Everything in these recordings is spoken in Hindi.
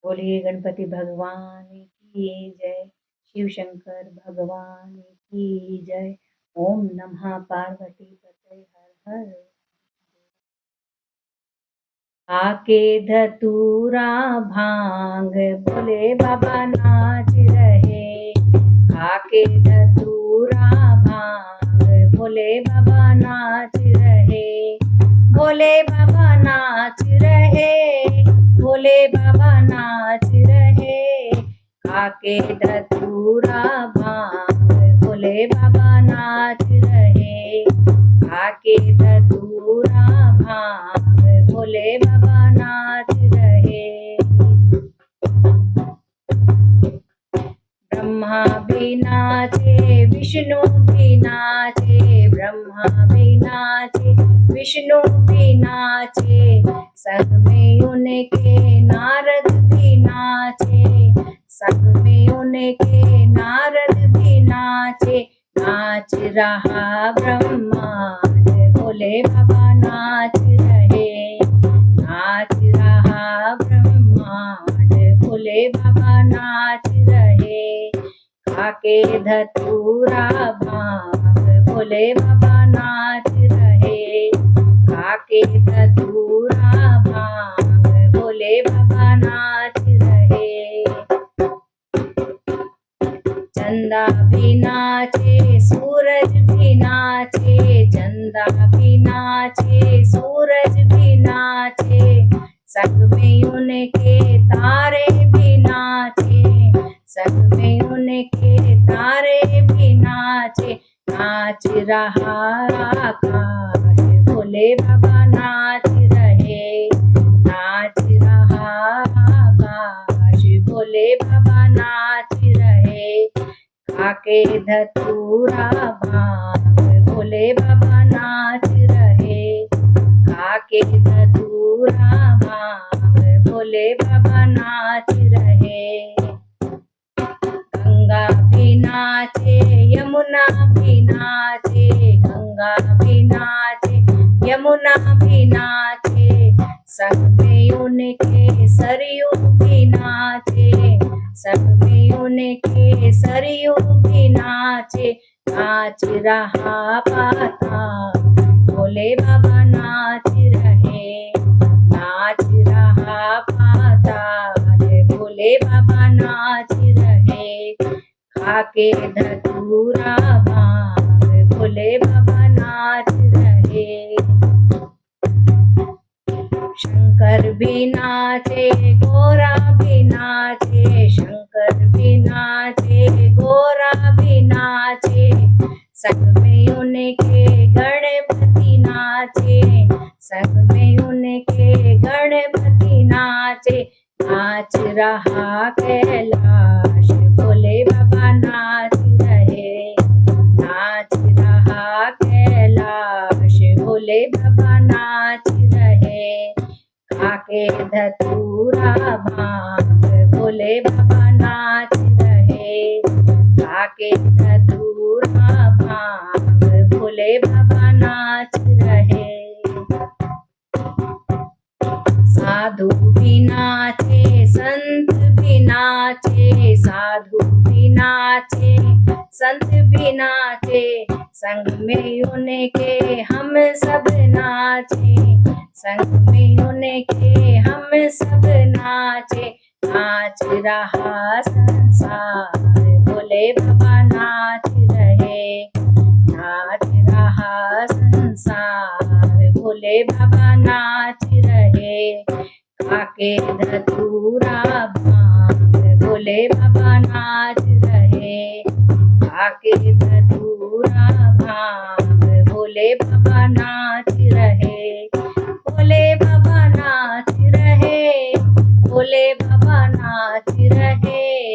बोलिए गणपति भगवान की जय, शिव शंकर भगवान की जय। ओम नमः पार्वती पते हर हर। आके धतूरा भांग भोले बाबा नाच रहे। आके धतूरा भांग भोले बाबा नाच रहे। भोले बाबा नाच रहे। भोले बाबा नाच रहे। आके धतूरा भांग भोले बाबा नाच रहे। आके धतूरा भांग भोले बाबा नाच रहे। ब्रह्मा भी नाचे विष्णु भी नाचे। ब्रह्मा भी नाचे विष्णु भी नाचे। संग में उनके नारद भी नाचे। संग में उनके नारद भी नाचे। नाच रहा ब्रह्मांड भोले बाबा नाच रहे। नाच रहा ब्रह्मांड भोले बाबा नाच रहे। खाके धतूरा भांग भोले बाबा नाच रहे। खाके धतूरा भांग भोले बाबा नाच रहे। चंदा भी नाचे सूरज भी नाचे। चंदा भी नाचे सूरज भी नाचे। संग में उनके तारे भी नाचे। संग में उनके तारे भी नाचे। नाच रहा आकाश भोले बाबा नाच रहे। नाच रहा आकाश भोले बाबा नाच रहे। खाके धतूरा भांग भोले बाबा नाच रहे। खाके धतूरा भांग भोले बाबा नाच रहे। गंगा भी नाचे यमुना भी नाचे। गंगा भी नाचे यमुना भी नाचे। संग में उनके सरयू भी नाचे। संग में उनके सरयू भी नाचे। नाच रहा पाताल भोले बाबा नाच रहे। नाच रहा पाताल भोले बाबा नाच रहे। खाके धतूरा भांग भोले बाबा नाच रहे। शंकर भी नाचे गोरा भी नाचे। शंकर भी नाचे गोरा भी नाचे। संग में उनके गणपति नाचे। संग में उनके गणपति नाचे। नाच रहा कैलाश भोले बाबा नाच रहे। नाच रहा कैलाश भोले बाबा नाच रहे। खाके धतूरा भांग भोले बाबा नाच रहे। खाके धतूरा भांग भोले बाबा नाच रहे। साधु भी नाचे संत भी नाचे। साधु भी नाचे संत भी नाचे। संग में उनके हम सब नाचे। संग में उनके हम सब नाचे। नाच रहा संसार भोले बाबा नाच रहे। नाच रहा संसार भोले बाबा नाच रहे। खाके धतूरा भांग भोले बाबा नाच रहे। खाके धतूरा भांग भोले बाबा नाच रहे। भोले बाबा नाच रहे। भोले बाबा नाच रहे।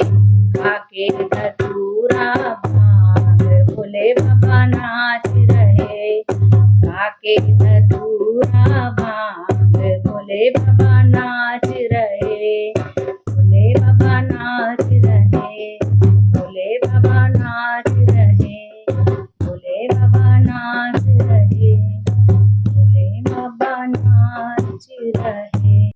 खाके धतूरा भांग भोले बाबा नाच रहे। खाके धतूरा भांग भोले बाबा नाच